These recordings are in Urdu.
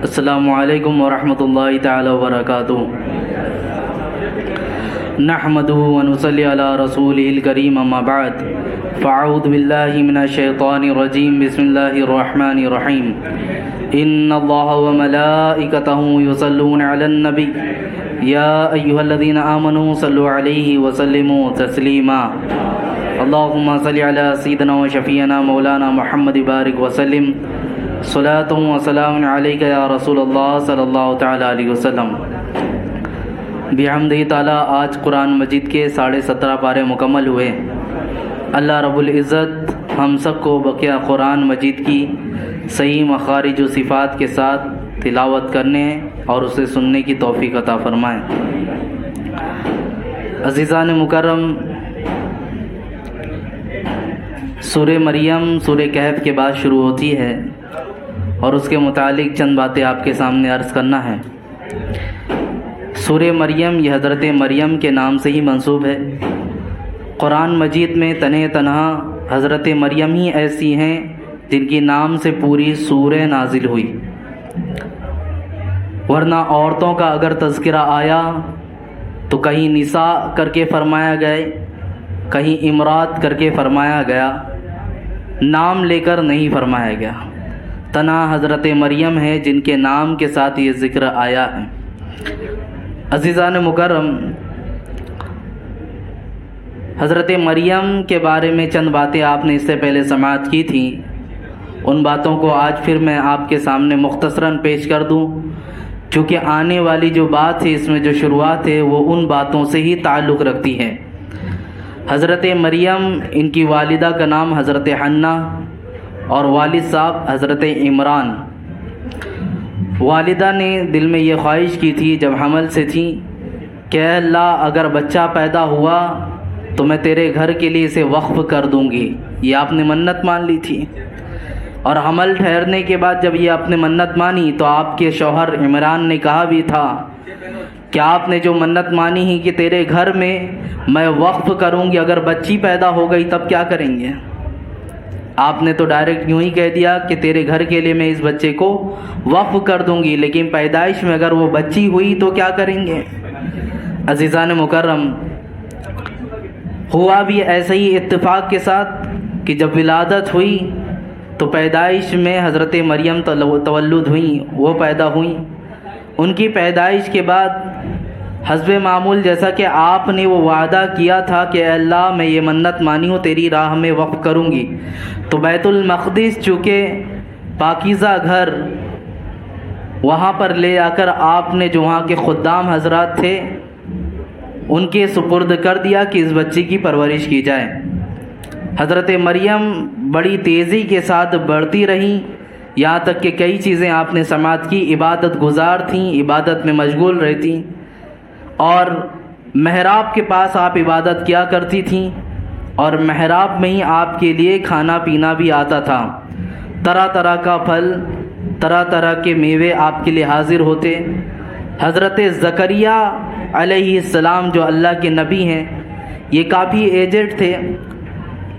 السلام علیکم ورحمۃ اللہ تعالی وبرکاتہ۔ نحمدہ ونصلی علی رسولہ الکریم، اما بعد فاعوذ باللہ من الشیطان الرجیم، بسم اللہ الرحمن الرحیم۔ ان اللہ وملائکتہ یصلون علی النبی یا ایھا الذین آمنوا صلوا علیہ وسلموا تسلیما۔ اللہم صل علی سیدنا و شفیعنا مولانا محمد بارک وسلم، صلاۃ و سلام علیک یا رسول اللہ صلی اللہ تعالی علیہ وسلم۔ بحمدہ تعالی آج قرآن مجید کے 17.5 پارے مکمل ہوئے۔ اللہ رب العزت ہم سب کو بقیہ قرآن مجید کی صحیح مخارج و صفات کے ساتھ تلاوت کرنے اور اسے سننے کی توفیق عطا فرمائے۔ عزیزان مکرم، سورہ مریم سورہ کہف کے بعد شروع ہوتی ہے اور اس کے متعلق چند باتیں آپ کے سامنے عرض کرنا ہے۔ سورہ مریم یہ حضرت مریم کے نام سے ہی منسوب ہے۔ قرآن مجید میں تنہا حضرت مریم ہی ایسی ہیں جن کی نام سے پوری سورہ نازل ہوئی، ورنہ عورتوں کا اگر تذکرہ آیا تو کہیں نساء کر کے فرمایا گیا، کہیں امرات کر کے فرمایا گیا، نام لے کر نہیں فرمایا گیا۔ تنہا حضرت مریم ہے جن کے نام کے ساتھ یہ ذکر آیا ہے۔ عزیزان مکرم، حضرت مریم کے بارے میں چند باتیں آپ نے اس سے پہلے سماعت کی تھیں، ان باتوں کو آج پھر میں آپ کے سامنے مختصراً پیش کر دوں، چونکہ آنے والی جو بات ہے، اس میں جو شروعات ہے، وہ ان باتوں سے ہی تعلق رکھتی ہے۔ حضرت مریم، ان کی والدہ کا نام حضرت حنہ اور والد صاحب حضرت عمران۔ والدہ نے دل میں یہ خواہش کی تھی جب حمل سے تھیں کہ اے اللہ، اگر بچہ پیدا ہوا تو میں تیرے گھر کے لیے اسے وقف کر دوں گی۔ یہ آپ نے منت مان لی تھی، اور حمل ٹھہرنے کے بعد جب یہ آپ نے منت مانی تو آپ کے شوہر عمران نے کہا بھی تھا کہ آپ نے جو منت مانی ہی کہ تیرے گھر میں میں وقف کروں گی، اگر بچی پیدا ہو گئی تب کیا کریں گے؟ آپ نے تو ڈائریکٹ یوں ہی کہہ دیا کہ تیرے گھر کے لیے میں اس بچے کو وقف کر دوں گی، لیکن پیدائش میں اگر وہ بچی ہوئی تو کیا کریں گے؟ عزیزان مکرم، ہوا بھی ایسے ہی اتفاق کے ساتھ کہ جب ولادت ہوئی تو پیدائش میں حضرت مریم تولد ہوئیں، وہ پیدا ہوئیں۔ ان کی پیدائش کے بعد حسب معمول جیسا کہ آپ نے وہ وعدہ کیا تھا کہ اے اللہ، میں یہ منت مانی ہوں تیری راہ میں وقف کروں گی، تو بیت المقدس چونکہ پاکیزہ گھر، وہاں پر لے آ کر آپ نے جو وہاں کے خدام حضرات تھے ان کے سپرد کر دیا کہ اس بچی کی پرورش کی جائے۔ حضرت مریم بڑی تیزی کے ساتھ بڑھتی رہیں، یہاں تک کہ کئی چیزیں آپ نے سماعت کی، عبادت گزار تھیں، عبادت میں مشغول رہتی، اور محراب کے پاس آپ عبادت کیا کرتی تھیں، اور محراب میں ہی آپ کے لیے کھانا پینا بھی آتا تھا۔ طرح طرح کا پھل، طرح طرح کے میوے آپ کے لیے حاضر ہوتے۔ حضرت زکریا علیہ السلام جو اللہ کے نبی ہیں، یہ کافی ایجڈ تھے،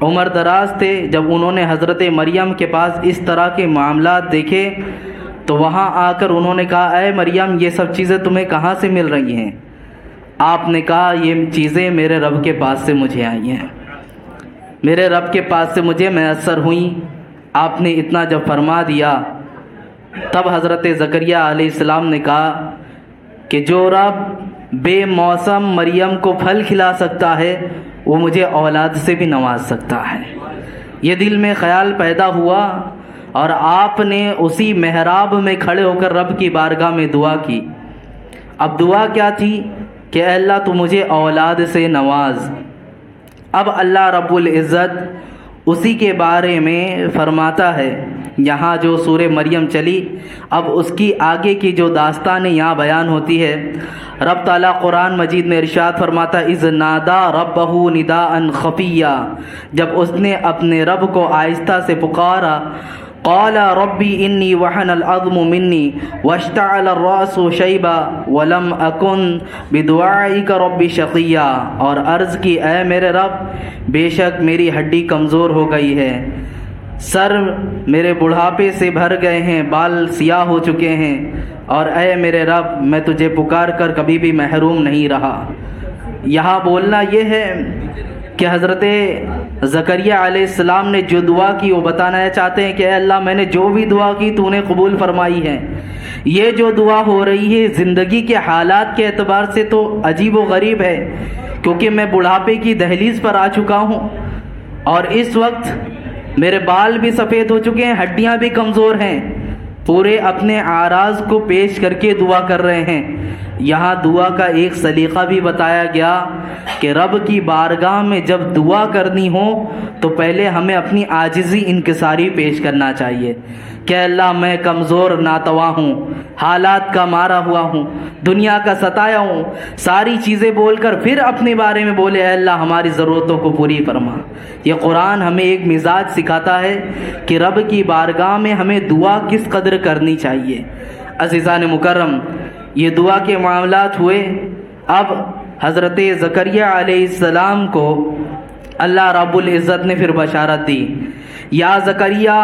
عمر دراز تھے۔ جب انہوں نے حضرت مریم کے پاس اس طرح کے معاملات دیکھے تو وہاں آ کر انہوں نے کہا، اے مریم، یہ سب چیزیں تمہیں کہاں سے مل رہی ہیں؟ آپ نے کہا، یہ چیزیں میرے رب کے پاس سے مجھے آئی ہیں، میرے رب کے پاس سے مجھے میسر ہوئیں۔ آپ نے اتنا جب فرما دیا، تب حضرت زکریا علیہ السلام نے کہا کہ جو رب بے موسم مریم کو پھل کھلا سکتا ہے، وہ مجھے اولاد سے بھی نواز سکتا ہے۔ یہ دل میں خیال پیدا ہوا، اور آپ نے اسی محراب میں کھڑے ہو کر رب کی بارگاہ میں دعا کی۔ اب دعا کیا تھی کہ اے اللہ، تو مجھے اولاد سے نواز۔ اب اللہ رب العزت اسی کے بارے میں فرماتا ہے، یہاں جو سورہ مریم چلی، اب اس کی آگے کی جو داستانیں یہاں بیان ہوتی ہے۔ رب تعالیٰ قرآن مجید میں ارشاد فرماتا، اذ نادا ربہ نداء خفیا، جب اس نے اپنے رب کو آہستہ سے پکارا، قال ربی انی وحن العظم منی واشتعل الراس شیبا ولم اکن بدعائک رب شقیا، اور عرض کی، اے میرے رب، بے شک میری ہڈی کمزور ہو گئی ہے، سر میرے بڑھاپے سے بھر گئے ہیں، بال سیاہ ہو چکے ہیں، اور اے میرے رب میں تجھے پکار کر کبھی بھی محروم نہیں رہا۔ یہاں بولنا یہ ہے کہ حضرت زکریا علیہ السلام نے جو دعا کی وہ بتانا چاہتے ہیں کہ اے اللہ میں نے جو بھی دعا کی تو نے قبول فرمائی ہے۔ یہ جو دعا ہو رہی ہے زندگی کے حالات کے اعتبار سے تو عجیب و غریب ہے، کیونکہ میں بڑھاپے کی دہلیز پر آ چکا ہوں، اور اس وقت میرے بال بھی سفید ہو چکے ہیں، ہڈیاں بھی کمزور ہیں، پورے اپنے اعراض کو پیش کر کے دعا کر رہے ہیں۔ یہاں دعا کا ایک سلیقہ بھی بتایا گیا کہ رب کی بارگاہ میں جب دعا کرنی ہو تو پہلے ہمیں اپنی عاجزی انکساری پیش کرنا چاہیے کہ اللہ میں کمزور ناتواں ہوں، حالات کا مارا ہوا ہوں، دنیا کا ستایا ہوں، ساری چیزیں بول کر پھر اپنے بارے میں بولے اے اللہ ہماری ضرورتوں کو پوری فرما۔ یہ قرآن ہمیں ایک مزاج سکھاتا ہے کہ رب کی بارگاہ میں ہمیں دعا کس قدر کرنی چاہیے۔ عزیزان مکرم، یہ دعا کے معاملات ہوئے۔ اب حضرت زکریا علیہ السلام کو اللہ رب العزت نے پھر بشارت دی، یا زکریا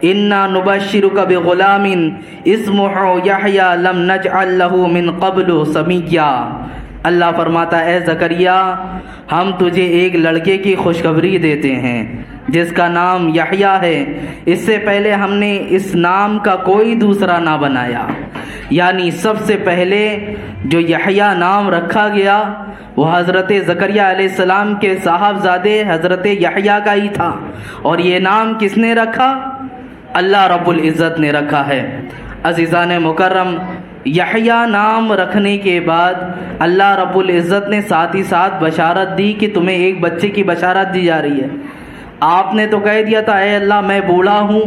انا نبشرک بغلام اسمہ یحییٰ لم نجعل لہ من قبل سمیہ۔ اللہ فرماتا ہے اے زکریا ہم تجھے ایک لڑکے کی خوشخبری دیتے ہیں جس کا نام یحییٰ ہے، اس سے پہلے ہم نے اس نام کا کوئی دوسرا نہ بنایا۔ یعنی سب سے پہلے جو یحییٰ نام رکھا گیا وہ حضرت زکریا علیہ السلام کے صاحبزادے حضرت یحییٰ کا ہی تھا، اور یہ نام کس نے رکھا؟ اللہ رب العزت نے رکھا ہے۔ عزیزان مکرم، یحییٰ نام رکھنے کے بعد اللہ رب العزت نے ساتھ ہی ساتھ بشارت دی کہ تمہیں ایک بچے کی بشارت دی جا رہی ہے۔ آپ نے تو کہہ دیا تھا اے اللہ میں بوڑھا ہوں،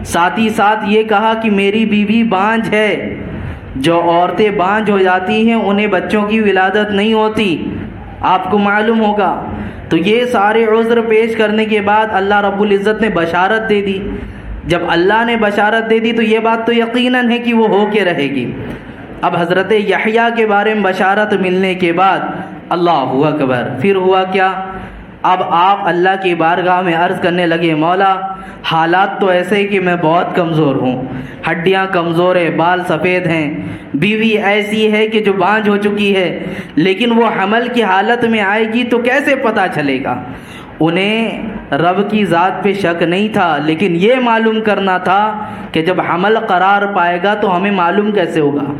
ساتھ ہی ساتھ یہ کہا کہ میری بیوی بانجھ ہے۔ جو عورتیں بانجھ ہو جاتی ہیں انہیں بچوں کی ولادت نہیں ہوتی، آپ کو معلوم ہوگا۔ تو یہ سارے عذر پیش کرنے کے بعد اللہ رب العزت نے بشارت دے دی۔ جب اللہ نے بشارت دے دی تو یہ بات تو یقیناً ہے کہ وہ ہو کے رہے گی۔ اب حضرت یحییٰ کے بارے میں بشارت ملنے کے بعد اللہ اکبر، پھر ہوا کیا؟ اب آپ اللہ کی بارگاہ میں عرض کرنے لگے مولا حالات تو ایسے کہ میں بہت کمزور ہوں، ہڈیاں کمزور ہیں، بال سفید ہیں، بیوی ایسی ہے کہ جو بانجھ ہو چکی ہے، لیکن وہ حمل کی حالت میں آئے گی تو کیسے پتہ چلے گا؟ انہیں رب کی ذات پہ شک نہیں تھا، لیکن یہ معلوم کرنا تھا کہ جب حمل قرار پائے گا تو ہمیں معلوم کیسے ہوگا؟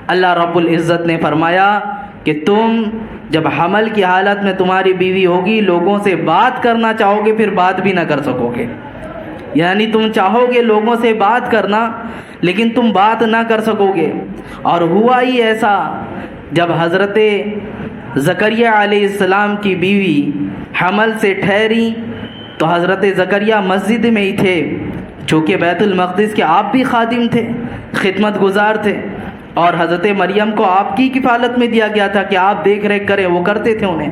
اللہ رب العزت نے فرمایا کہ تم جب حمل کی حالت میں تمہاری بیوی ہوگی لوگوں سے بات کرنا چاہو گے پھر بات بھی نہ کر سکو گے۔ یعنی تم چاہو گے لوگوں سے بات کرنا لیکن تم بات نہ کر سکو گے۔ اور ہوا ہی ایسا، جب حضرت زکریا علیہ السلام کی بیوی حمل سے ٹھہری تو حضرت زکریا مسجد میں ہی تھے، چونکہ بیت المقدس کے آپ بھی خادم تھے، خدمت گزار تھے، اور حضرت مریم کو آپ کی کفالت میں دیا گیا تھا کہ آپ دیکھ ریکھ کریں، وہ کرتے تھے انہیں۔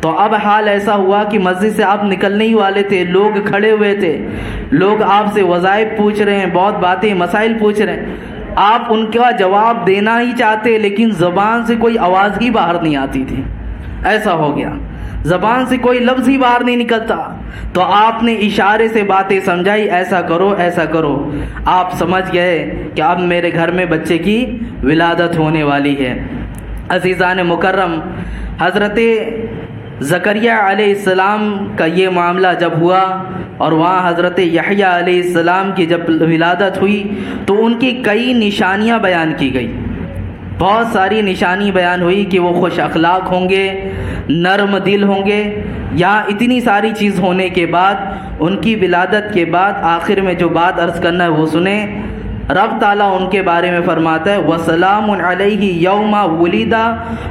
تو اب حال ایسا ہوا کہ مسجد سے آپ نکلنے ہی والے تھے، لوگ کھڑے ہوئے تھے، لوگ آپ سے وظائف پوچھ رہے ہیں، بہت باتیں مسائل پوچھ رہے ہیں، آپ ان کا جواب دینا ہی چاہتے لیکن زبان سے کوئی آواز ہی باہر نہیں آتی تھی۔ ایسا ہو گیا، زبان سے کوئی لفظ ہی باہر نہیں نکلتا۔ تو آپ نے اشارے سے باتیں سمجھائی، ایسا کرو ایسا کرو۔ آپ سمجھ گئے کہ اب میرے گھر میں بچے کی ولادت ہونے والی ہے۔ عزیزان مکرم، حضرت زکریا علیہ السلام کا یہ معاملہ جب ہوا اور وہاں حضرت یحییٰ علیہ السلام کی جب ولادت ہوئی تو ان کی کئی نشانیاں بیان کی گئی، بہت ساری نشانی بیان ہوئی کہ وہ خوش اخلاق ہوں گے، نرم دل ہوں گے۔ یہاں اتنی ساری چیز ہونے کے بعد ان کی ولادت کے بعد آخر میں جو بات عرض کرنا ہے وہ سنیں۔ رب تعالیٰ ان کے بارے میں فرماتا ہے وَسَلَامٌ عَلَيْهِ يَوْمَ وُلِدَ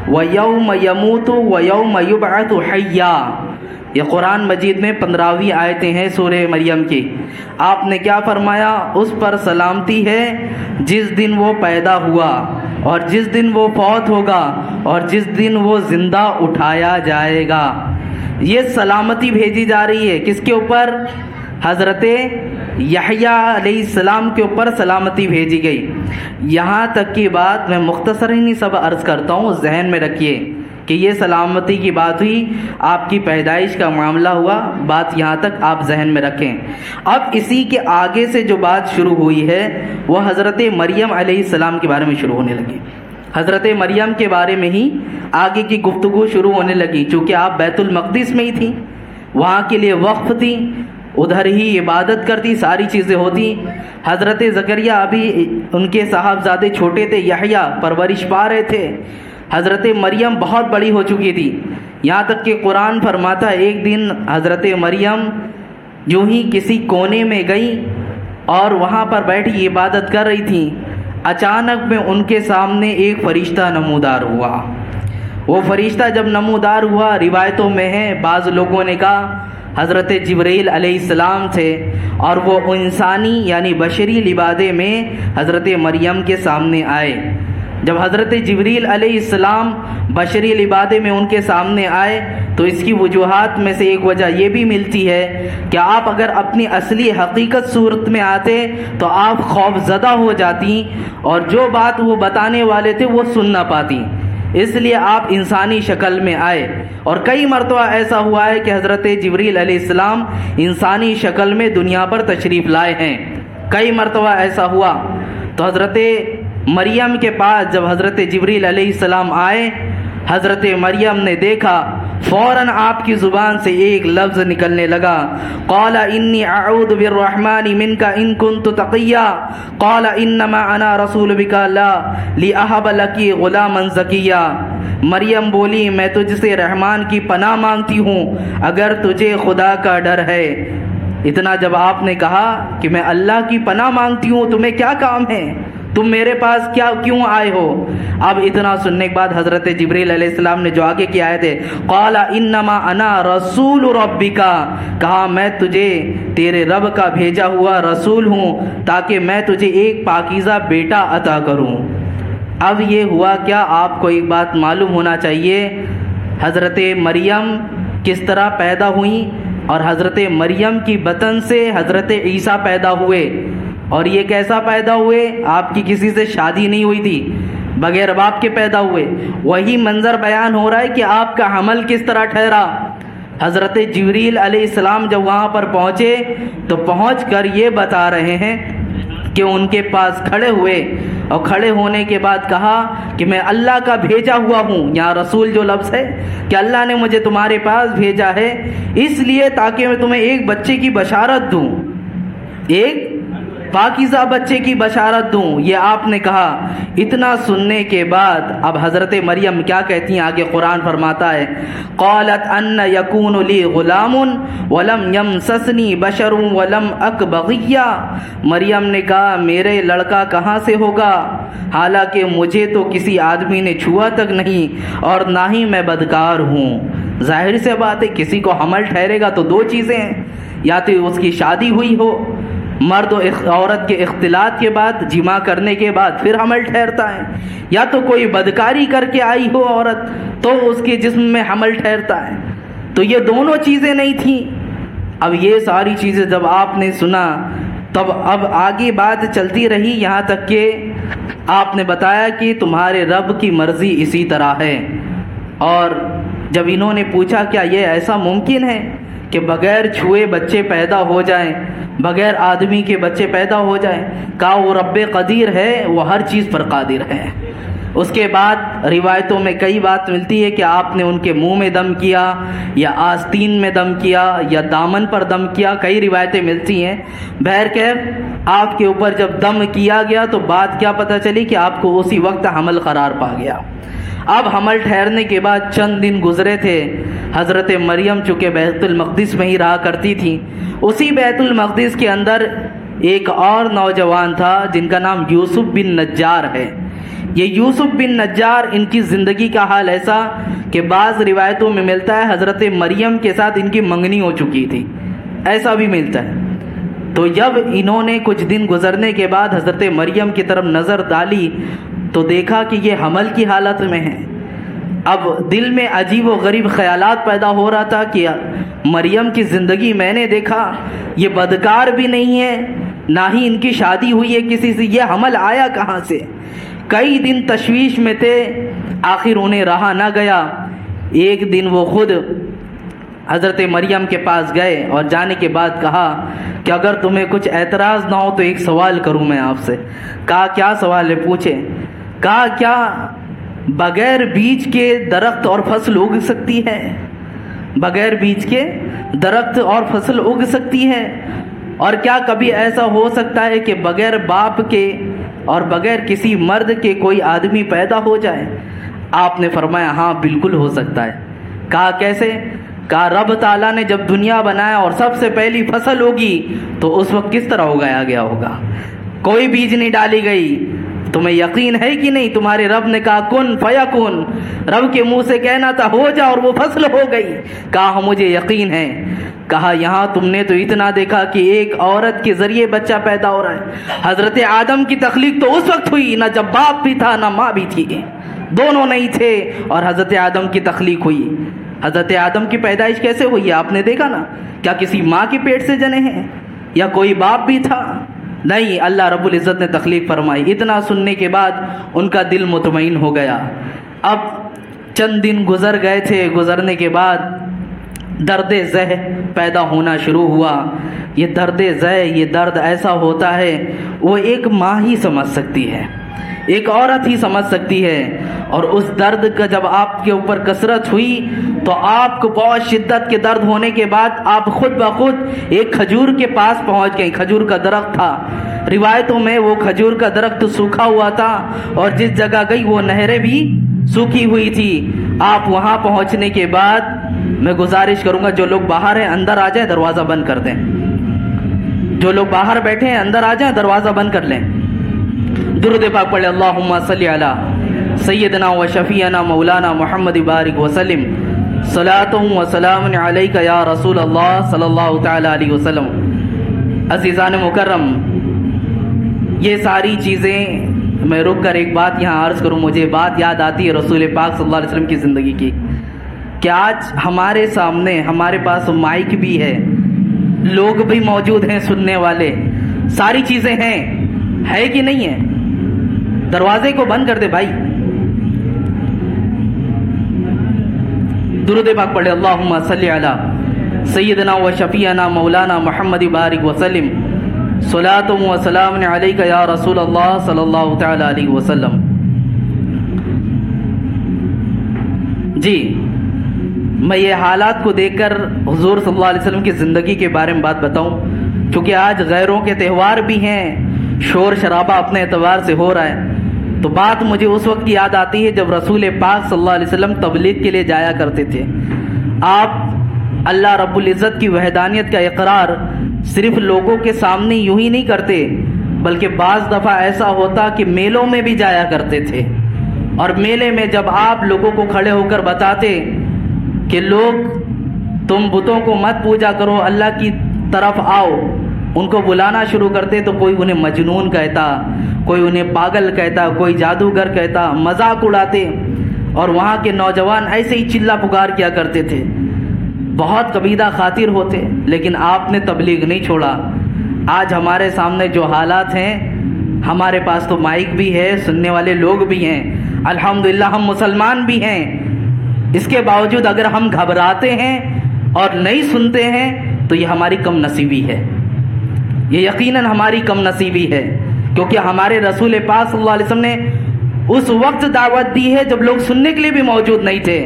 وَيَوْمَ يَمُوتُ وَيَوْمَ يُبْعَثُ حَيًّا۔ یہ قرآن مجید میں 15ویں آیتیں ہیں سورہ مریم کی۔ آپ نے کیا فرمایا؟ اس پر سلامتی ہے جس دن وہ پیدا ہوا اور جس دن وہ فوت ہوگا اور جس دن وہ زندہ اٹھایا جائے گا۔ یہ سلامتی بھیجی جا رہی ہے کس کے اوپر؟ حضرت یحییٰ علیہ السلام کے اوپر سلامتی بھیجی گئی۔ یہاں تک کی بات میں مختصراً سب عرض کرتا ہوں، ذہن میں رکھیے۔ کہ یہ سلامتی کی بات ہوئی، آپ کی پیدائش کا معاملہ ہوا، بات یہاں تک آپ ذہن میں رکھیں۔ اب اسی کے آگے سے جو بات شروع ہوئی ہے وہ حضرت مریم علیہ السلام کے بارے میں شروع ہونے لگی۔ حضرت مریم کے بارے میں ہی آگے کی گفتگو شروع ہونے لگی، چونکہ آپ بیت المقدس میں ہی تھیں، وہاں کے لیے وقف تھی، ادھر ہی عبادت کرتی، ساری چیزیں ہوتی۔ حضرت زکریا ابھی ان کے صاحبزادے چھوٹے تھے، یحییٰ پرورش پا رہے تھے۔ حضرت مریم بہت بڑی ہو چکی تھی، یہاں تک کہ قرآن فرماتا ہے ایک دن حضرت مریم جو ہی کسی کونے میں گئی اور وہاں پر بیٹھی عبادت کر رہی تھی، اچانک میں ان کے سامنے ایک فرشتہ نمودار ہوا۔ وہ فرشتہ جب نمودار ہوا، روایتوں میں ہے، بعض لوگوں نے کہا حضرت جبرائیل علیہ السلام تھے، اور وہ انسانی یعنی بشری لبادے میں حضرت مریم کے سامنے آئے۔ جب حضرت جبرائیل علیہ السلام بشری لبادے میں ان کے سامنے آئے تو اس کی وجوہات میں سے ایک وجہ یہ بھی ملتی ہے کہ آپ اگر اپنی اصلی حقیقت صورت میں آتے تو آپ خوف زدہ ہو جاتی اور جو بات وہ بتانے والے تھے وہ سن نہ پاتی، اس لیے آپ انسانی شکل میں آئے۔ اور کئی مرتبہ ایسا ہوا ہے کہ حضرت جبرائیل علیہ السلام انسانی شکل میں دنیا پر تشریف لائے ہیں، کئی مرتبہ ایسا ہوا۔ تو حضرت مریم کے پاس جب حضرت جبرائیل علیہ السلام آئے، حضرت مریم نے دیکھا، فوراً آپ کی زبان سے ایک لفظ نکلنے لگا، قال انی اعوذ بالرحمن منک ان کنت تقیا، قال انما انا رسول بک لا لاہب لک غلاما زکیا۔ مریم بولی میں تجھ سے رحمان کی پناہ مانگتی ہوں اگر تجھے خدا کا ڈر ہے۔ اتنا جب آپ نے کہا کہ میں اللہ کی پناہ مانگتی ہوں، تمہیں کیا کام ہے، تم میرے پاس کیوں آئے ہو؟ اب اتنا سننے کے بعد حضرت جبرائیل علیہ السلام نے جو آگے کی آیت ہے، قال انما انا رسول ربک، کہا میں تجھے تیرے رب کا بھیجا ہوا رسول ہوں تاکہ میں تجھے ایک پاکیزہ بیٹا عطا کروں۔ اب یہ ہوا کیا، آپ کو ایک بات معلوم ہونا چاہیے، حضرت مریم کس طرح پیدا ہوئیں، اور حضرت مریم کی بطن سے حضرت عیسیٰ پیدا ہوئے، اور یہ کیسا پیدا ہوئے، آپ کی کسی سے شادی نہیں ہوئی تھی، بغیر باپ کے پیدا ہوئے۔ وہی منظر بیان ہو رہا ہے کہ آپ کا حمل کس طرح ٹھہرا۔ حضرت جبرائیل علیہ السلام جب وہاں پر پہنچے تو پہنچ کر یہ بتا رہے ہیں کہ ان کے پاس کھڑے ہوئے، اور کھڑے ہونے کے بعد کہا کہ میں اللہ کا بھیجا ہوا ہوں۔ یہاں رسول جو لفظ ہے کہ اللہ نے مجھے تمہارے پاس بھیجا ہے اس لیے تاکہ میں تمہیں ایک بچے کی بشارت دوں، ایک پاکیزہ بچے کی بشارت دوں، یہ آپ نے کہا۔ اتنا سننے کے بعد اب حضرت مریم کیا کہتی ہیں، آگے قرآن فرماتا ہے، قالت ان یکون لی غلام ولم یمسسنی بشر ولم اک بغیا۔ مریم نے کہا میرے لڑکا کہاں سے ہوگا، حالانکہ مجھے تو کسی آدمی نے چھوا تک نہیں اور نہ ہی میں بدکار ہوں۔ ظاہر سے بات ہے کسی کو حمل ٹھہرے گا تو دو چیزیں ہیں، یا تو اس کی شادی ہوئی ہو، مرد و عورت کے اختلاط کے بعد، جمع کرنے کے بعد پھر حمل ٹھہرتا ہے، یا تو کوئی بدکاری کر کے آئی ہو عورت تو اس کے جسم میں حمل ٹھہرتا ہے، تو یہ دونوں چیزیں نہیں تھیں۔ اب یہ ساری چیزیں جب آپ نے سنا تب اب آگے بات چلتی رہی، یہاں تک کہ آپ نے بتایا کہ تمہارے رب کی مرضی اسی طرح ہے۔ اور جب انہوں نے پوچھا کیا یہ ایسا ممکن ہے کہ بغیر چھوئے بچے پیدا ہو جائیں، بغیر آدمی کے بچے پیدا ہو جائیں، کہا وہ رب قدیر ہے، وہ ہر چیز پر قادر ہے۔ اس کے بعد روایتوں میں کئی بات ملتی ہے کہ آپ نے ان کے منہ میں دم کیا یا آستین میں دم کیا یا دامن پر دم کیا، کئی روایتیں ملتی ہیں۔ بہرکیف آپ کے اوپر جب دم کیا گیا تو بات کیا پتہ چلی کہ آپ کو اسی وقت حمل قرار پا گیا۔ اب حمل ٹھہرنے کے بعد چند دن گزرے تھے، حضرت مریم چونکہ بیت المقدس میں ہی رہا کرتی تھی، اسی بیت المقدس کے اندر ایک اور نوجوان تھا جن کا نام یوسف بن نجار ہے۔ یہ یوسف بن نجار، ان کی زندگی کا حال ایسا کہ بعض روایتوں میں ملتا ہے حضرت مریم کے ساتھ ان کی منگنی ہو چکی تھی، ایسا بھی ملتا ہے۔ تو جب انہوں نے کچھ دن گزرنے کے بعد حضرت مریم کی طرف نظر ڈالی تو دیکھا کہ یہ حمل کی حالت میں ہے۔ اب دل میں عجیب و غریب خیالات پیدا ہو رہا تھا کہ مریم کی زندگی میں نے دیکھا، یہ بدکار بھی نہیں ہے، نہ ہی ان کی شادی ہوئی ہے کسی سے، یہ حمل آیا کہاں سے؟ کئی دن تشویش میں تھے، آخر انہیں رہا نہ گیا، ایک دن وہ خود حضرت مریم کے پاس گئے اور جانے کے بعد کہا کہ اگر تمہیں کچھ اعتراض نہ ہو تو ایک سوال کروں میں آپ سے. کہا کیا سوال ہے؟ پوچھے. کہا کیا بغیر بیج کے درخت اور فصل اگ سکتی ہے؟ بغیر بیج کے درخت اور فصل اگ سکتی ہے؟ اور کیا کبھی ایسا ہو سکتا ہے کہ بغیر باپ کے اور بغیر کسی مرد کے کوئی آدمی پیدا ہو جائے؟ آپ نے فرمایا ہاں بالکل ہو سکتا ہے. کہا کیسے؟ کہا رب تعالیٰ نے جب دنیا بنایا اور سب سے پہلی فصل ہوگی تو اس وقت کس طرح اگایا گیا ہوگا؟ کوئی بیج نہیں ڈالی گئی. تمہیں یقین ہے کہ نہیں؟ تمہارے رب نے کہا کن فیکن، رب کے منہ سے کہنا تھا ہو جا اور وہ فصل ہو گئی. کہا مجھے یقین ہے. کہا یہاں تم نے تو اتنا دیکھا کہ ایک عورت کے ذریعے بچہ پیدا ہو رہا ہے. حضرت آدم کی تخلیق تو اس وقت ہوئی نہ جب باپ بھی تھا نہ ماں بھی تھی، دونوں نہیں تھے اور حضرت آدم کی تخلیق ہوئی. حضرت آدم کی پیدائش کیسے ہوئی ہے آپ نے دیکھا نا؟ کیا کسی ماں کے پیٹ سے جنے ہیں یا کوئی باپ بھی تھا؟ نہیں، اللہ رب العزت نے تخلیق فرمائی. اتنا سننے کے بعد ان کا دل مطمئن ہو گیا. اب چند دن گزر گئے تھے. گزرنے کے بعد درد زہ پیدا ہونا شروع ہوا. یہ درد زہ، یہ درد ایسا ہوتا ہے وہ ایک ماں ہی سمجھ سکتی ہے، ایک عورت ہی سمجھ سکتی ہے. اور اس درد کا جب آپ کے اوپر کثرت ہوئی تو آپ کو بہت شدت کے درد ہونے کے بعد آپ خود بخود ایک کھجور کے پاس پہنچ گئے. کھجور کا درخت تھا. روایتوں میں وہ کھجور کا درخت سوکھا ہوا تھا اور جس جگہ گئی وہ نہریں بھی سوکھی ہوئی تھی. آپ وہاں پہنچنے کے بعد میں گزارش کروں گا جو لوگ باہر ہیں اندر آ جائیں، دروازہ بند کر دیں. جو لوگ باہر بیٹھے ہیں اندر آ جائیں، دروازہ بند کر لیں. درود پاک پڑھے. اللہم صلی علی سیدنا و شفیعنا مولانا محمد بارک وسلم. صلاۃ و سلام علیک یا رسول اللہ صلی اللہ تعالی علیہ وسلم. عزیزان مکرم، یہ ساری چیزیں میں رک کر ایک بات یہاں عرض کروں. مجھے بات یاد آتی ہے رسول پاک صلی اللہ علیہ وسلم کی زندگی کی کہ آج ہمارے سامنے ہمارے پاس مائک بھی ہے، لوگ بھی موجود ہیں سننے والے، ساری چیزیں ہیں، ہے کہ نہیں ہے؟ دروازے کو بند کر دے بھائی. درود پاک پڑھے. اللہم صلی علی سیدنا و شفیعنا مولانا محمد بارک وسلم. صلاۃ و سلام علیک یا رسول اللہ صلی اللہ تعالی علیہ وسلم. جی، میں یہ حالات کو دیکھ کر حضور صلی اللہ علیہ وسلم کی زندگی کے بارے میں بات بتاؤں، چونکہ آج غیروں کے تہوار بھی ہیں، شور شرابہ اپنے اعتبار سے ہو رہا ہے. تو بات مجھے اس وقت کی یاد آتی ہے جب رسول پاک صلی اللہ علیہ وسلم تبلیغ کے لیے جایا کرتے تھے. آپ اللہ رب العزت کی وحدانیت کا اقرار صرف لوگوں کے سامنے یوں ہی نہیں کرتے، بلکہ بعض دفعہ ایسا ہوتا کہ میلوں میں بھی جایا کرتے تھے. اور میلے میں جب آپ لوگوں کو کھڑے ہو کر بتاتے کہ لوگ تم بتوں کو مت پوجا کرو، اللہ کی طرف آؤ، ان کو بلانا شروع کرتے تو کوئی انہیں مجنون کہتا، کوئی انہیں پاگل کہتا، کوئی جادوگر کہتا، مذاق اڑاتے. اور وہاں کے نوجوان ایسے ہی چلا پکار کیا کرتے تھے، بہت قبیلہ خاطر ہوتے. لیکن آپ نے تبلیغ نہیں چھوڑا. آج ہمارے سامنے جو حالات ہیں، ہمارے پاس تو مائک بھی ہے، سننے والے لوگ بھی ہیں، الحمدللہ ہم مسلمان بھی ہیں. اس کے باوجود اگر ہم گھبراتے ہیں اور نہیں سنتے ہیں تو یہ ہماری کم نصیبی ہے، یہ یقیناً ہماری کم نصیبی ہے. کیونکہ ہمارے رسول پاک صلی اللہ علیہ وسلم نے اس وقت دعوت دی ہے جب لوگ سننے کے لیے بھی موجود نہیں تھے،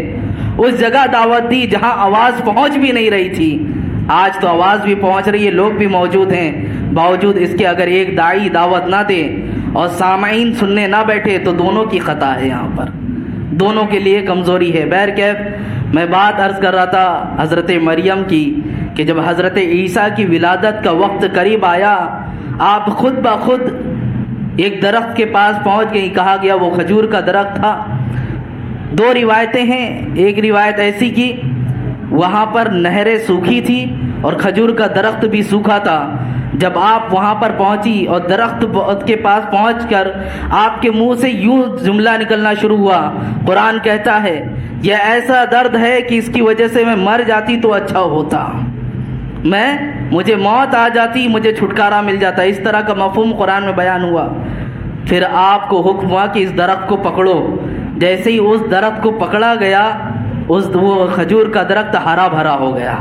اس جگہ دعوت دی جہاں آواز پہنچ بھی نہیں رہی تھی. آج تو آواز بھی پہنچ رہی ہے، لوگ بھی موجود ہیں، باوجود اس کے اگر ایک داعی دعوت نہ دے اور سامعین سننے نہ بیٹھے تو دونوں کی خطا ہے، یہاں پر دونوں کے لیے کمزوری ہے. بہرکیف میں بات عرض کر رہا تھا حضرت مریم کی کہ جب حضرت عیسیٰ کی ولادت کا وقت قریب آیا، آپ خود بخود ایک درخت کے پاس پہنچ گئی. کہا گیا وہ کھجور کا درخت تھا. دو روایتیں ہیں. ایک روایت ایسی کی وہاں پر نہریں سوکھی تھی اور کھجور کا درخت بھی سوکھا تھا. جب آپ وہاں پر پہنچی اور درخت کے پاس پہنچ کر آپ کے منہ سے یوں جملہ نکلنا شروع ہوا، قرآن کہتا ہے یہ ایسا درد ہے کہ اس کی وجہ سے میں مر جاتی تو اچھا ہوتا، مجھے موت آ جاتی، مجھے چھٹکارا مل جاتا. اس طرح کا مفہوم قرآن میں بیان ہوا. پھر آپ کو حکم ہوا کہ اس درخت کو پکڑو. جیسے ہی اس درخت کو پکڑا گیا، وہ کھجور کا درخت ہرا بھرا ہو گیا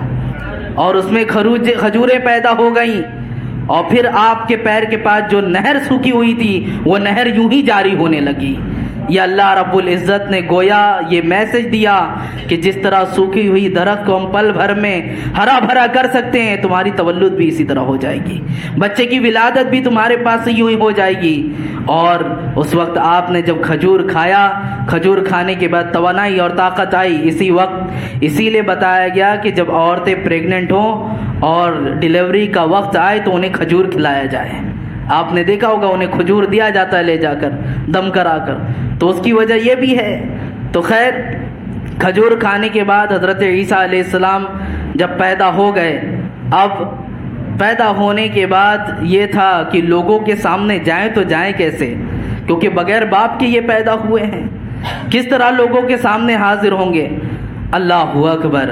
اور اس میں کھجوریں پیدا ہو گئیں، اور پھر آپ کے پیر کے پاس جو نہر سوکھی ہوئی تھی وہ نہر یوں ہی جاری ہونے لگی۔ یہ اللہ رب العزت نے گویا یہ میسج دیا کہ جس طرح سوکھی ہوئی درخت کو ہم پل بھر میں ہرا بھرا کر سکتے ہیں، تمہاری تولد بھی اسی طرح ہو جائے گی، بچے کی ولادت بھی تمہارے پاس سے یوں ہی ہو جائے گی۔ اور اس وقت آپ نے جب کھجور کھایا، کھجور کھانے کے بعد توانائی اور طاقت آئی اسی وقت۔ اسی لیے بتایا گیا کہ جب عورتیں پریگننٹ ہوں اور ڈیلیوری کا وقت آئے تو انہیں کھجور کھلایا جائے۔ آپ نے دیکھا ہوگا انہیں کھجور دیا جاتا ہے لے جا کر دم کرا کر، تو اس کی وجہ یہ بھی ہے۔ تو خیر، کھجور کھانے کے بعد حضرت عیسیٰ علیہ السلام جب پیدا ہو گئے، اب پیدا ہونے کے بعد یہ تھا کہ لوگوں کے سامنے جائیں تو جائیں کیسے، کیونکہ بغیر باپ کے یہ پیدا ہوئے ہیں، کس طرح لوگوں کے سامنے حاضر ہوں گے؟ اللہ اکبر۔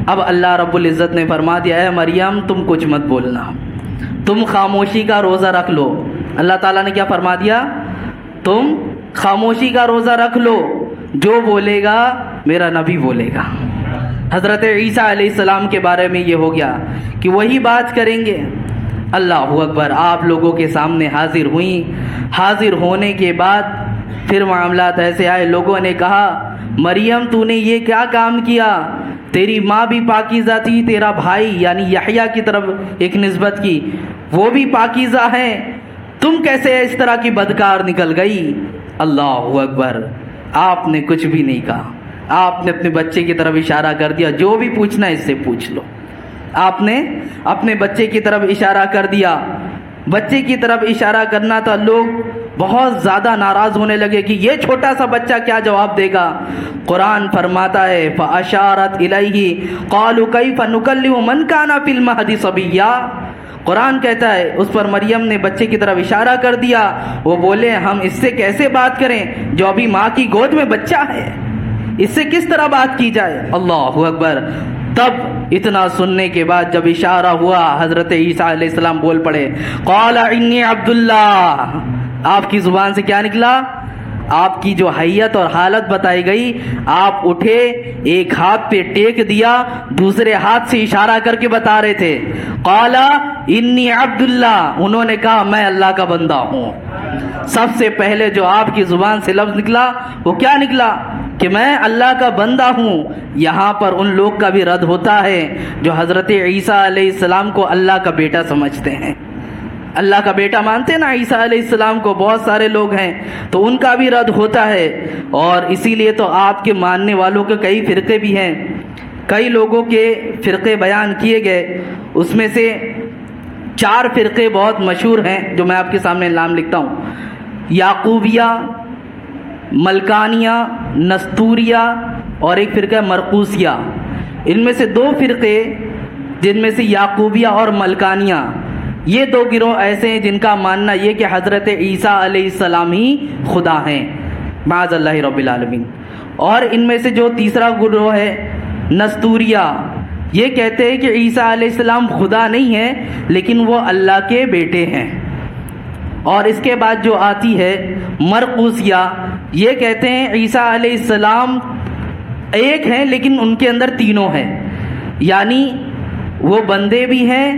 اب اللہ رب العزت نے فرما دیا، اے مریم تم کچھ مت بولنا، تم خاموشی کا روزہ رکھ لو۔ اللہ تعالیٰ نے کیا فرما دیا؟ تم خاموشی کا روزہ رکھ لو، جو بولے گا میرا نبی بولے گا۔ حضرت عیسیٰ علیہ السلام کے بارے میں یہ ہو گیا کہ وہی بات کریں گے۔ اللہ اکبر۔ آپ لوگوں کے سامنے حاضر ہوئیں، حاضر ہونے کے بعد پھر معاملات ایسے آئے، لوگوں نے کہا مریم تو نے یہ کیا کام کیا؟ تیری ماں بھی پاکیزہ تھی، تیرا بھائی یعنی یحییٰ کی طرف ایک نسبت کی، وہ بھی پاکیزہ ہیں، تم کیسے اس طرح کی بدکار نکل گئی؟ اللہ اکبر۔ آپ نے کچھ بھی نہیں کہا، آپ نے اپنے بچے کی طرف اشارہ کر دیا، جو بھی پوچھنا ہے اس سے پوچھ لو۔ آپ نے اپنے بچے کی طرف اشارہ کر دیا۔ بچے کی طرف اشارہ کرنا تھا، لوگ بہت زیادہ ناراض ہونے لگے کہ یہ چھوٹا سا بچہ کیا جواب دے گا۔ قرآن فرماتا ہے فَأَشَارَتْ إِلَيْهِ قَالُوا كَيْفَ نُكَلِّمُ مَنْ كَانَ فِي الْمَهْدِ صَبِيًّا۔ قرآن کہتا ہے اس پر مریم نے بچے کی طرف اشارہ کر دیا، وہ بولے ہم اس سے کیسے بات کریں جو ابھی ماں کی گود میں بچہ ہے، اس سے کس طرح بات کی جائے؟ اللہ اکبر۔ تب اتنا سننے کے بعد جب اشارہ ہوا، حضرت عیسیٰ علیہ السلام بول پڑے، قال انی عبد اللہ۔ آپ کی زبان سے کیا نکلا؟ آپ کی جو حیت اور حالت بتائی گئی، آپ اٹھے، ایک ہاتھ پہ ٹیک دیا، دوسرے ہاتھ سے اشارہ کر کے بتا رہے تھے، قال انی عبد اللہ۔ انہوں نے کہا میں اللہ کا بندہ ہوں۔ سب سے پہلے جو آپ کی زبان سے لفظ نکلا وہ کیا نکلا؟ کہ میں اللہ کا بندہ ہوں۔ یہاں پر ان لوگ کا بھی رد ہوتا ہے جو حضرت عیسیٰ علیہ السلام کو اللہ کا بیٹا سمجھتے ہیں، اللہ کا بیٹا مانتے ہیں نا عیسیٰ علیہ السلام کو، بہت سارے لوگ ہیں، تو ان کا بھی رد ہوتا ہے۔ اور اسی لیے تو آپ کے ماننے والوں کے کئی فرقے بھی ہیں، کئی لوگوں کے فرقے بیان کیے گئے، اس میں سے 4 فرقے بہت مشہور ہیں جو میں آپ کے سامنے نام لکھتا ہوں، یعقوبیہ، ملکانیہ، نستوریہ اور ایک فرقہ مرقوسیہ۔ ان میں سے 2 فرقے جن میں سے یعقوبیہ اور ملکانیہ، یہ 2 گروہ ایسے ہیں جن کا ماننا یہ کہ حضرت عیسیٰ علیہ السلام ہی خدا ہیں، معاذ اللہ رب العالمین۔ اور ان میں سے جو تیسرا گروہ ہے نستوریہ، یہ کہتے ہیں کہ عیسیٰ علیہ السلام خدا نہیں ہے لیکن وہ اللہ کے بیٹے ہیں۔ اور اس کے بعد جو آتی ہے مرقوسیہ، یہ کہتے ہیں عیسیٰ علیہ السلام ایک ہیں لیکن ان کے اندر تینوں ہیں، یعنی وہ بندے بھی ہیں،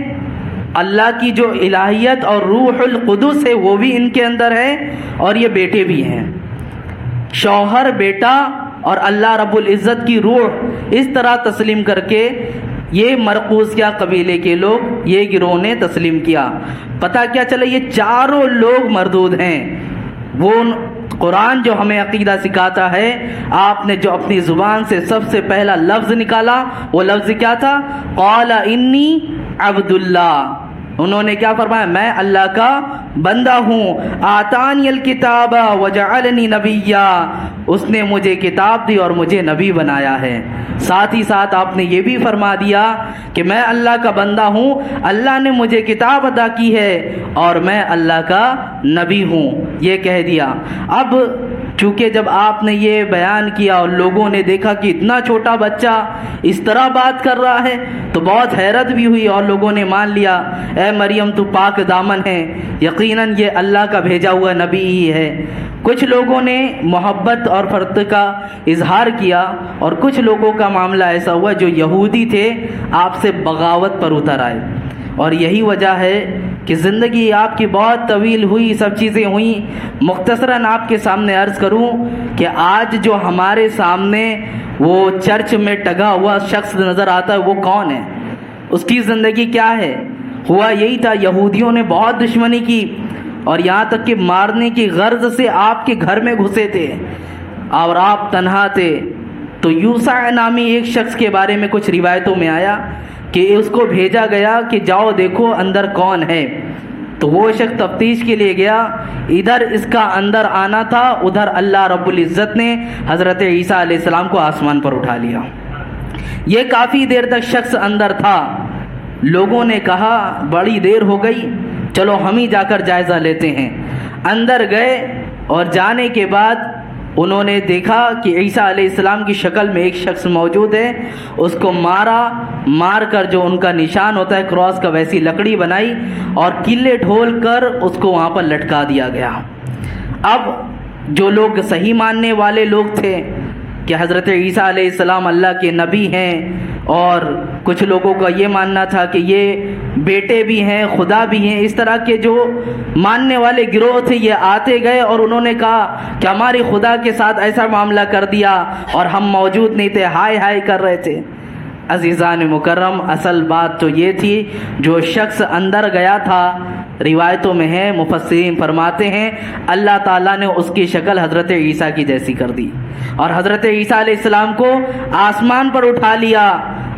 اللہ کی جو الہیت اور روح القدس ہے وہ بھی ان کے اندر ہے، اور یہ بیٹے بھی ہیں، شوہر بیٹا اور اللہ رب العزت کی روح، اس طرح تسلیم کر کے یہ مرقوسیہ قبیلے کے لوگ، یہ گروہ نے تسلیم کیا۔ پتہ کیا چلا یہ چاروں لوگ مردود ہیں۔ وہ قرآن جو ہمیں عقیدہ سکھاتا ہے، آپ نے جو اپنی زبان سے سب سے پہلا لفظ نکالا وہ لفظ کیا تھا؟ قال انی عبد اللہ۔ انہوں نے کیا فرمایا؟ میں اللہ کا بندہ ہوں۔ آتانی الکتاب وجعلنی نبیا، اس نے مجھے کتاب دی اور مجھے نبی بنایا ہے۔ ساتھ ہی ساتھ آپ نے یہ بھی فرما دیا کہ میں اللہ کا بندہ ہوں، اللہ نے مجھے کتاب عطا کی ہے اور میں اللہ کا نبی ہوں، یہ کہہ دیا۔ اب چونکہ جب آپ نے یہ بیان کیا اور لوگوں نے دیکھا کہ اتنا چھوٹا بچہ اس طرح بات کر رہا ہے تو بہت حیرت بھی ہوئی، اور لوگوں نے مان لیا اے مریم تو پاک دامن ہے، یقیناً یہ اللہ کا بھیجا ہوا نبی ہی ہے۔ کچھ لوگوں نے محبت اور فرد کا اظہار کیا اور کچھ لوگوں کا معاملہ ایسا ہوا جو یہودی تھے آپ سے بغاوت پر اتر آئے. اور یہی وجہ ہے کہ زندگی آپ کی بہت طویل ہوئی، سب چیزیں ہوئیں. مختصراً آپ کے سامنے عرض کروں کہ آج جو ہمارے سامنے وہ چرچ میں ٹگا ہوا شخص نظر آتا ہے وہ کون ہے، اس کی زندگی کیا ہے؟ ہوا یہی تھا، یہودیوں نے بہت دشمنی کی اور یہاں تک کہ مارنے کی غرض سے آپ کے گھر میں گھسے تھے اور آپ تنہا تھے. تو یوسع نامی ایک شخص کے بارے میں کچھ روایتوں میں آیا کہ اس کو بھیجا گیا کہ جاؤ دیکھو اندر کون ہے. تو وہ شخص تفتیش کے لیے گیا، ادھر اس کا اندر آنا تھا، ادھر اللہ رب العزت نے حضرت عیسیٰ علیہ السلام کو آسمان پر اٹھا لیا. یہ کافی دیر تک شخص اندر تھا. لوگوں نے کہا بڑی دیر ہو گئی، چلو ہم ہی جا کر جائزہ لیتے ہیں. اندر گئے اور جانے کے بعد انہوں نے دیکھا کہ عیسیٰ علیہ السلام کی شکل میں ایک شخص موجود ہے. اس کو مار کر جو ان کا نشان ہوتا ہے کراس کا ویسی لکڑی بنائی اور کلے ڈھول کر اس کو وہاں پر لٹکا دیا گیا. اب جو لوگ صحیح ماننے والے لوگ تھے کہ حضرت عیسیٰ علیہ السلام اللہ کے نبی ہیں، اور کچھ لوگوں کا یہ ماننا تھا کہ یہ بیٹے بھی ہیں، خدا بھی ہیں، اس طرح کے جو ماننے والے گروہ تھے یہ آتے گئے اور انہوں نے کہا کہ ہماری خدا کے ساتھ ایسا معاملہ کر دیا اور ہم موجود نہیں تھے، ہائے ہائے کر رہے تھے. عزیزان مکرم، اصل بات تو یہ تھی جو شخص اندر گیا تھا، روایتوں میں ہے، مفسرین فرماتے ہیں اللہ تعالیٰ نے اس کی شکل حضرت عیسیٰ کی جیسی کر دی اور حضرت عیسیٰ علیہ السلام کو آسمان پر اٹھا لیا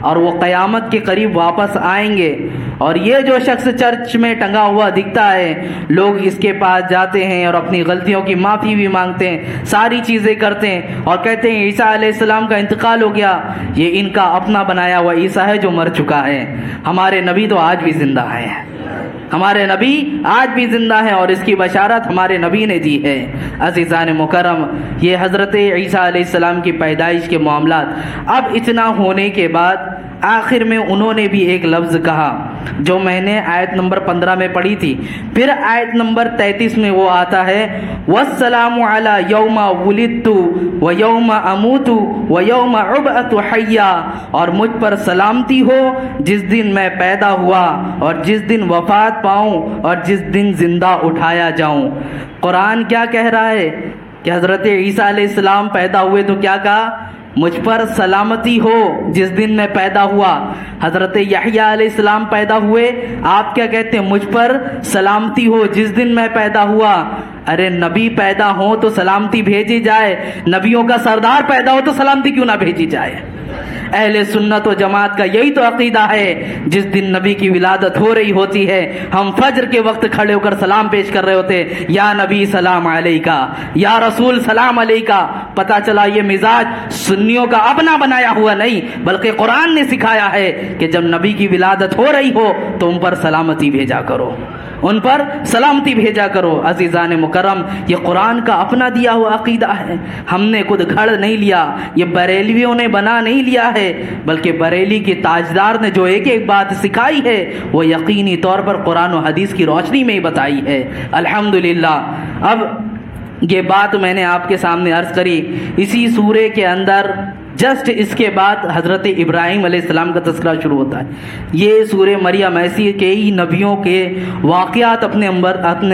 اور وہ قیامت کے قریب واپس آئیں گے. اور یہ جو شخص چرچ میں ٹنگا ہوا دکھتا ہے، لوگ اس کے پاس جاتے ہیں اور اپنی غلطیوں کی معافی بھی مانگتے ہیں، ساری چیزیں کرتے ہیں اور کہتے ہیں عیسیٰ علیہ السلام کا انتقال ہو گیا، یہ ان کا اپنا بنایا ہوا عیسیٰ ہے جو مر چکا ہے. ہمارے نبی تو آج بھی زندہ ہیں، ہمارے نبی آج بھی زندہ ہیں اور اس کی بشارت ہمارے نبی نے دی ہے. عزیزان مکرم، یہ حضرت عیسیٰ علیہ السلام کی پیدائش کے معاملات. اب اتنا ہونے کے بعد آخر میں انہوں نے بھی ایک لفظ کہا جو میں نے آیت نمبر 15 میں پڑھی تھی. پھر آیت نمبر 33 میں وہ آتا ہے وَالسَّلَامُ عَلَى يَوْمَ وُلِدْتُ وَيَوْمَ أَمُوتُ وَيَوْمَ أُبْعَثُ حَيًّا، اور مجھ پر سلامتی ہو جس دن میں پیدا ہوا اور جس دن وفات پاؤں اور جس دن زندہ اٹھایا جاؤں. قرآن کیا کہہ رہا ہے کہ حضرت عیسیٰ علیہ السلام پیدا ہوئے تو کیا کہا؟ مجھ پر سلامتی ہو جس دن میں پیدا ہوا. حضرت یحییٰ علیہ السلام پیدا ہوئے، آپ کیا کہتے ہیں؟ مجھ پر سلامتی ہو جس دن میں پیدا ہوا. ارے نبی پیدا ہو تو سلامتی بھیجی جائے، نبیوں کا سردار پیدا ہو تو سلامتی کیوں نہ بھیجی جائے؟ اہل سنت و جماعت کا یہی تو عقیدہ ہے. جس دن نبی کی ولادت ہو رہی ہوتی ہے ہم فجر کے وقت کھڑے ہو کر سلام پیش کر رہے ہوتے، یا نبی سلام علیکہ، یا رسول سلام علیکہ. پتہ چلا یہ مزاج سنیوں کا اپنا بنایا ہوا نہیں بلکہ قرآن نے سکھایا ہے کہ جب نبی کی ولادت ہو رہی ہو تو ان پر سلامتی بھیجا کرو، ان پر سلامتی بھیجا کرو. عزیزان مکرم، یہ قرآن کا اپنا دیا ہوا عقیدہ ہے، ہم نے خود گھڑ نہیں لیا، یہ بریلویوں نے بنا نہیں لیا ہے، بلکہ بریلی کے تاجدار نے جو ایک ایک بات سکھائی ہے وہ یقینی طور پر قرآن و حدیث کی روشنی میں ہی بتائی ہے. الحمدللہ. اب یہ بات میں نے آپ کے سامنے عرض کری. اسی سورے کے اندر جسٹ اس کے بعد حضرت ابراہیم علیہ السلام کا تذکرہ شروع ہوتا ہے. یہ سورہ مریم ایسی کئی نبیوں کے واقعات اپنے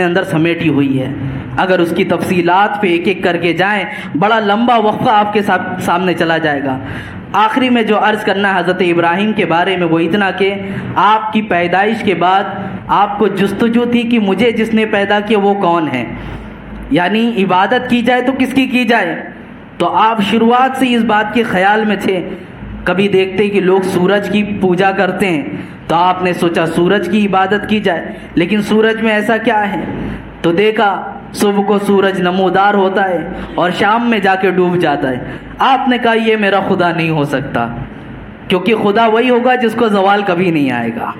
اندر سمیٹی ہوئی ہے. اگر اس کی تفصیلات پہ ایک ایک کر کے جائیں بڑا لمبا وقفہ آپ کے سامنے چلا جائے گا. آخری میں جو عرض کرنا ہے حضرت ابراہیم کے بارے میں وہ اتنا کہ آپ کی پیدائش کے بعد آپ کو جستجو تھی کہ مجھے جس نے پیدا کیا وہ کون ہے، یعنی عبادت کی جائے تو کس کی جائے. تو آپ شروعات سے اس بات کے خیال میں تھے. کبھی دیکھتے کہ لوگ سورج کی پوجا کرتے ہیں تو آپ نے سوچا سورج کی عبادت کی جائے، لیکن سورج میں ایسا کیا ہے؟ تو دیکھا صبح کو سورج نمودار ہوتا ہے اور شام میں جا کے ڈوب جاتا ہے. آپ نے کہا یہ میرا خدا نہیں ہو سکتا، کیونکہ خدا وہی ہوگا جس کو زوال کبھی نہیں آئے گا.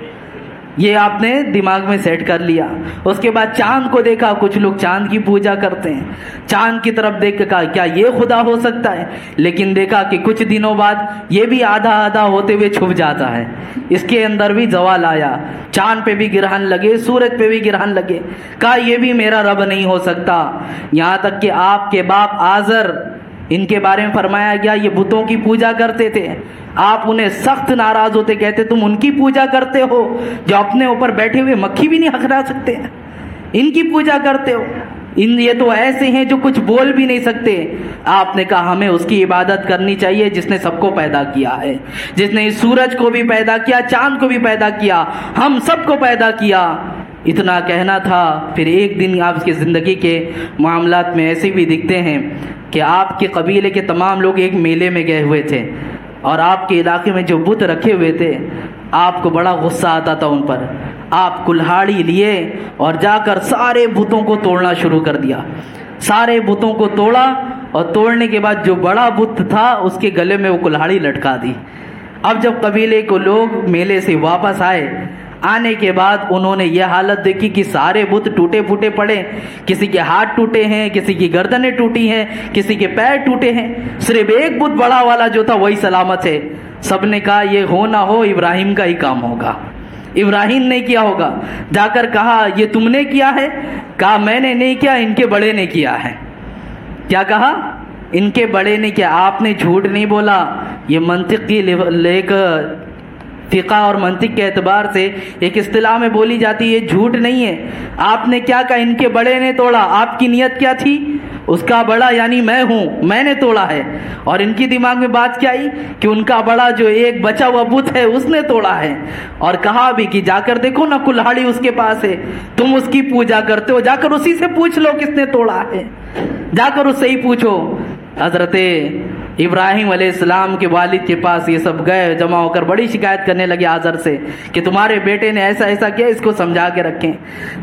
یہ آپ نے دماغ میں سیٹ کر لیا۔ اس کے بعد چاند کو دیکھا، کچھ لوگ چاند کی پوجا کرتے ہیں، چاند کی طرف دیکھ کے کہا کیا یہ خدا ہو سکتا ہے؟ لیکن دیکھا کہ کچھ دنوں بعد یہ بھی آدھا آدھا ہوتے ہوئے چھپ جاتا ہے، اس کے اندر بھی زوال آیا، چاند پہ بھی گرہن لگے، سورج پہ بھی گرہن لگے، کہا یہ بھی میرا رب نہیں ہو سکتا۔ یہاں تک کہ آپ کے باپ آزر، ان کے بارے میں فرمایا گیا یہ بتوں کی پوجا کرتے تھے، آپ انہیں سخت ناراض ہوتے، کہتے تم ان کی پوجا کرتے ہو جو اپنے اوپر بیٹھے ہوئے مکھی بھی نہیں ہکھرا سکتے، ان کی پوجا کرتے ہو، یہ تو ایسے ہیں جو کچھ بول بھی نہیں سکتے۔ آپ نے کہا ہمیں اس کی عبادت کرنی چاہیے جس نے سب کو پیدا کیا ہے، جس نے اس سورج کو بھی پیدا کیا، چاند کو بھی پیدا کیا، ہم سب کو پیدا کیا۔ اتنا کہنا تھا۔ پھر ایک دن آپ کی زندگی کے معاملات میں ایسے بھی دکھتے ہیں کہ آپ کے قبیلے کے تمام لوگ ایک میلے میں گئے ہوئے تھے، اور آپ کے علاقے میں جو بت رکھے ہوئے تھے آپ کو بڑا غصہ آتا تھا ان پر۔ آپ کلہاڑی لیے اور جا کر سارے بتوں کو توڑنا شروع کر دیا، سارے بتوں کو توڑا، اور توڑنے کے بعد جو بڑا بت تھا اس کے گلے میں وہ کلہاڑی لٹکا دی۔ اب جب قبیلے کو لوگ میلے سے واپس آئے، آنے کے بعد انہوں نے یہ حالت دیکھی کہ سارے بت ٹوٹے پھوٹے پڑے، کسی کے ہاتھ ٹوٹے ہیں، کسی کی گردنیں ٹوٹی ہیں، کسی کے پیر ٹوٹے ہیں، صرف ایک بت بڑا والا جو تھا وہی سلامت ہے۔ سب نے کہا یہ ہو نہ ہو ابراہیم کا ہی کام ہوگا، ابراہیم نے کیا ہوگا۔ جا کر کہا یہ تم نے کیا ہے؟ کہا میں نے نہیں کیا، ان کے بڑے نے کیا ہے۔ کیا کہا؟ ان کے بڑے نے کیا۔ آپ نے جھوٹ نہیں بولا، یہ منطق کی ایک فقہ اور منطق کے اعتبار سے ایک اصطلاح میں بولی جاتی ہے، جھوٹ نہیں ہے۔ آپ نے کیا کہا؟ ان کے بڑے نے توڑا۔ آپ کی نیت کیا تھی؟ اس کا بڑا یعنی میں ہوں، میں نے توڑا ہے۔ اور ان کی دماغ میں بات کیا آئی کہ ان کا بڑا جو ایک بچا ہوا بت ہے اس نے توڑا ہے، اور کہا بھی کہ جا کر دیکھو نا کلہاڑی اس کے پاس ہے، تم اس کی پوجا کرتے ہو، جا کر اسی سے پوچھ لو کس نے توڑا ہے، جا کر اس سے ہی پوچھو۔ حضرت ابراہیم علیہ السلام کے والد کے پاس یہ سب گئے، جمع ہو کر بڑی شکایت کرنے لگے آزر سے کہ تمہارے بیٹے نے ایسا ایسا کیا، اس کو سمجھا کے رکھیں۔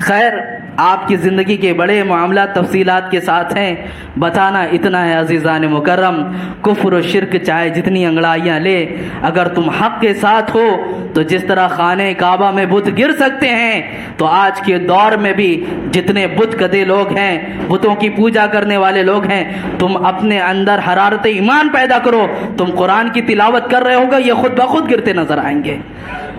خیر آپ کی زندگی کے بڑے معاملات تفصیلات کے ساتھ ہیں، بتانا اتنا ہے عزیزان مکرم، کفر و شرک چاہے جتنی انگڑائیاں لے، اگر تم حق کے ساتھ ہو تو جس طرح خانہ کعبہ میں بت گر سکتے ہیں، تو آج کے دور میں بھی جتنے بت کدے لوگ ہیں، بتوں کی پوجا کرنے والے لوگ ہیں، تم اپنے اندر حرارت ایمان پیدا کرو، تم قرآن کی تلاوت کر رہے ہوگا، یہ خود بخود گرتے نظر آئیں گے،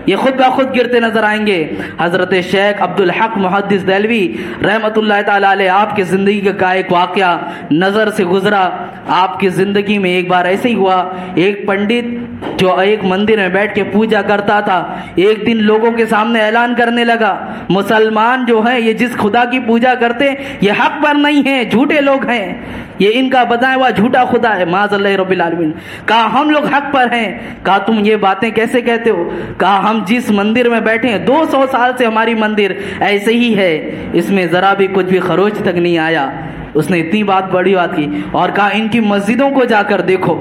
یہ خود بخود گرتے نظر آئیں گے۔ حضرت شیخ عبدالحق محدث دہلوی رحمۃ اللہ تعالی علیہ، آپ کی زندگی کا ایک واقعہ نظر سے گزرا۔ آپ کی زندگی میں ایک بار ایسے ہی ہوا، ایک پنڈت جو ایک مندر میں بیٹھ کے پوجا کرتا تھا، ایک دن لوگوں کے سامنے اعلان کرنے لگا مسلمان جو ہیں یہ جس خدا کی پوجا کرتے یہ حق پر نہیں ہیں، جھوٹے لوگ ہیں، یہ ان کا بتایا ہوا جھوٹا خدا ہے، معاذ اللہ رب العالمین۔ کہا ہم لوگ حق پر ہیں۔ کہا تم یہ باتیں کیسے کہتے ہو؟ کہا ہم جس مندر میں بیٹھے ہیں 200 سال سے ہماری مندر ایسے ہی ہے، اس میں ذرا بھی کچھ بھی خروچ تک نہیں آیا۔ اس نے اتنی بڑی بات کی، اور کہا ان کی مسجدوں کو جا کر دیکھو،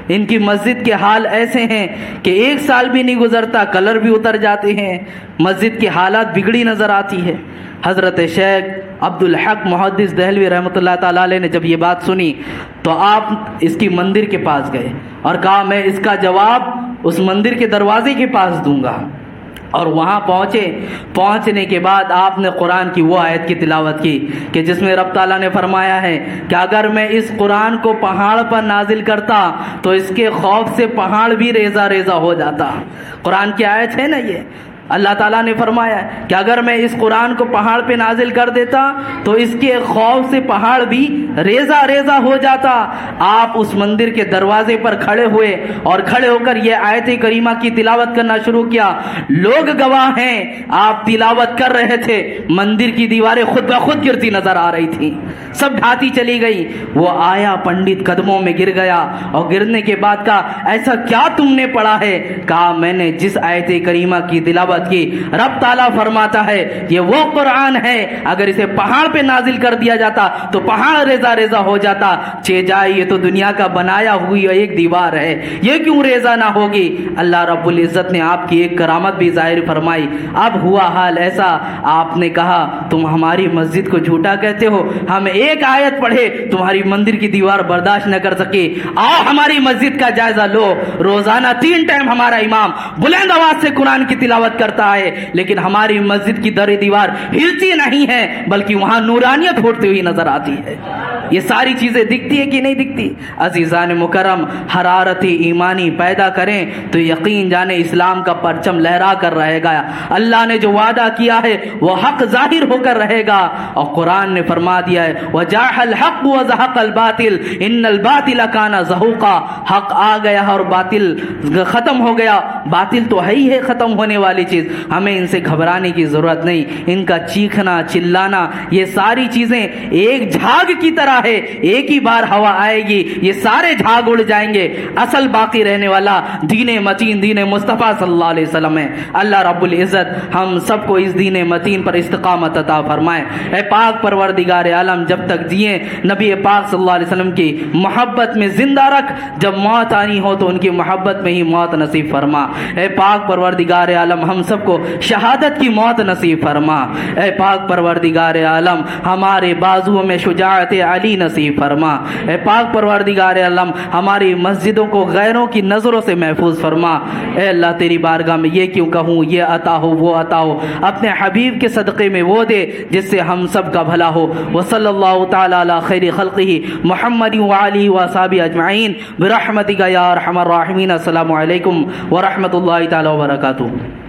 ان کی مسجد کے حال ایسے ہیں کہ 1 سال بھی نہیں گزرتا کلر بھی اتر جاتے ہیں، مسجد کی حالات بگڑی نظر آتی ہے۔ حضرت شیخ عبدالحق محدث دہلوی رحمۃ اللہ تعالی علیہ نے جب یہ بات سنی تو آپ اس کی مندر کے پاس گئے اور کہا میں اس کا جواب اس مندر کے دروازے کے پاس دوں گا۔ اور وہاں پہنچنے کے بعد آپ نے قرآن کی وہ آیت کی تلاوت کی کہ جس میں رب تعالیٰ نے فرمایا ہے کہ اگر میں اس قرآن کو پہاڑ پر نازل کرتا تو اس کے خوف سے پہاڑ بھی ریزہ ریزہ ہو جاتا۔ قرآن کی آیت ہے نا یہ، اللہ تعالیٰ نے فرمایا کہ اگر میں اس قرآن کو پہاڑ پہ نازل کر دیتا تو اس کے خوف سے پہاڑ بھی ریزہ ریزہ ہو جاتا۔ آپ اس مندر کے دروازے پر کھڑے ہوئے اور کھڑے ہو کر یہ آیت کریمہ کی تلاوت کرنا شروع کیا۔ لوگ گواہ ہیں، آپ تلاوت کر رہے تھے، مندر کی دیواریں خود بخود گرتی نظر آ رہی تھی، سب ڈھاتی چلی گئی۔ وہ آیا پنڈت قدموں میں گر گیا اور گرنے کے بعد کہا ایسا کیا تم نے پڑھا ہے؟ کہا میں نے جس آیت کریمہ کی تلاوت کی رب تعالیٰ فرماتا ہے یہ وہ قرآن ہے، اگر اسے پہاڑ پہ نازل کر دیا جاتا تو پہاڑ ریزہ ریزہ ہو جاتا، جائے یہ تو دنیا کا بنایا ہوئی ایک دیوار ہے، یہ کیوں ریزہ نہ ہوگی؟ اللہ رب العزت نے آپ کی ایک کرامت بھی ظاہر فرمائی۔ اب ہوا حال ایسا، آپ نے کہا تم ہماری مسجد کو جھوٹا کہتے ہو، ہم ایک آیت پڑھے تمہاری مندر کی دیوار برداشت نہ کر سکے، آؤ ہماری مسجد کا جائزہ لو۔ روزانہ 3 ٹائم ہمارا امام بلند آواز سے قرآن کی تلاوت کر کرتا ہے لیکن ہماری مسجد کی در دیوار ہلتی نہیں ہے بلکہ وہاں نورانیت پھوٹتی ہوئی نظر آتی ہے. یہ ساری چیزیں دکھتی ہے کہ نہیں دکھتی؟ عزیزان مکرم، حرارت ایمانی پیدا کریں تو یقین جانے اسلام کا پرچم لہرا کر رہے گا. اللہ نے جو وعدہ کیا ہے وہ حق ظاہر ہو کر رہے گا، اور قرآن نے فرما دیا ہے وَجَاءَ الْحَقُّ وَزَهَقَ الْبَاطِلُ إِنَّ الْبَاطِلَ كَانَ زَهُوقًا. حق آ گیا اور باطل ختم ہو گیا. باطل تو ہے ہی ہے ختم ہونے والی چیز، ہمیں ان سے گھبرانے کی ضرورت نہیں. ان کا چیخنا چلانا یہ ساری چیزیں ایک جھاگ کی طرح ہے، ایک ہی بار ہوا آئے گی یہ سارے جھاگ اڑ جائیں گے. اصل باقی رہنے والا دین متین دین مصطفیٰ صلی اللہ علیہ وسلم ہے. اللہ رب العزت ہم سب کو اس دین متین پر استقامت عطا فرمائے. اے پاک پروردگار عالم، جب تک جئیں نبی پاک صلی اللہ علیہ وسلم کی محبت میں زندہ رکھ، جب موت آنی ہو تو ان کی محبت میں ہی موت نصیب فرما. اے پاک پروردگار عالم ہم سب کو شہادت کی موت نصیب فرما. اے پاک پروردگار عالم ہمارے بازوؤں میں شجاعت علی نصیب فرما. اے پاک پروردگار عالم ہماری مسجدوں کو غیروں کی نظروں سے محفوظ فرما. اے اللہ تیری بارگاہ میں یہ کیوں کہوں، یہ عطا ہو وہ عطا ہو، اپنے حبیب کے صدقے میں وہ دے جس سے ہم سب کا بھلا ہو. وصلی اللہ تعالی علی خیر خلقہ محمد وعلیہ وصحبہ اجمعین برحمتک یا ارحم الراحمین. السلام علیکم ورحمۃ اللہ تعالی وبرکاتہ.